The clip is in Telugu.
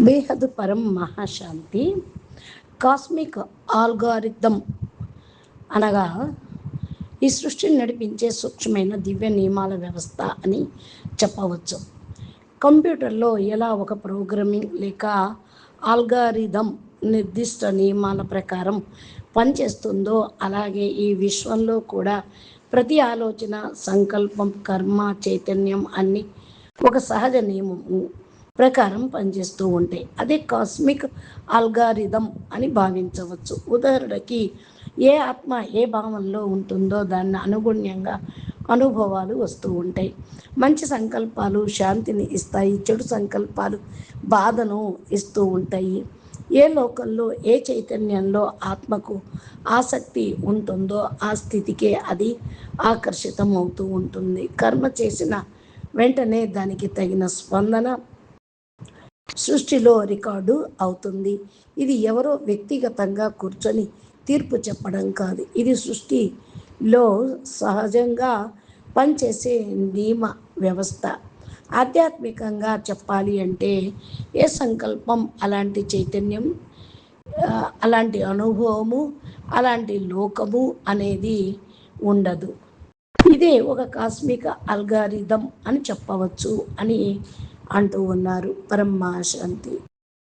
బేహద్ పరం మహాశాంతి. కాస్మిక్ ఆల్గారిథం అనగా ఈ సృష్టిని నడిపించే సూక్ష్మమైన దివ్య నియమాల వ్యవస్థ అని చెప్పవచ్చు. కంప్యూటర్లో ఎలా ఒక ప్రోగ్రామింగ్ లేక ఆల్గారిథం నిర్దిష్ట నియమాల ప్రకారం పనిచేస్తుందో, అలాగే ఈ విశ్వంలో కూడా ప్రతి ఆలోచన, సంకల్పం, కర్మ, చైతన్యం అన్నీ ఒక సహజ నియమము ప్రకారం పనిచేస్తూ ఉంటాయి. అదే కాస్మిక్ ఆల్గారిథం అని భావించవచ్చు. ఉదాహరణకి ఏ ఆత్మ ఏ భావంలో ఉంటుందో దాన్ని అనుగుణ్యంగా అనుభవాలు వస్తూ ఉంటాయి. మంచి సంకల్పాలు శాంతిని ఇస్తాయి, చెడు సంకల్పాలు బాధను ఇస్తూ ఉంటాయి. ఏ లోకంలో ఏ చైతన్యంలో ఆత్మకు ఆసక్తి ఉంటుందో ఆ స్థితికే అది ఆకర్షితం అవుతూ ఉంటుంది. కర్మ చేసిన వెంటనే దానికి తగిన స్పందన సృష్టిలో రికార్డు అవుతుంది. ఇది ఎవరో వ్యక్తిగతంగా కూర్చొని తీర్పు చెప్పడం కాదు. ఇది సృష్టిలో సహజంగా పనిచేసే నియమ వ్యవస్థ. ఆధ్యాత్మికంగా చెప్పాలి అంటే ఏ సంకల్పం అలాంటి చైతన్యం, అలాంటి అనుభవము, అలాంటి లోకము అనేది ఉండదు. ఇదే ఒక కాస్మిక అల్గారిథం అని చెప్పవచ్చు అని అంటూ ఉన్నారు. పరమ శాంతి.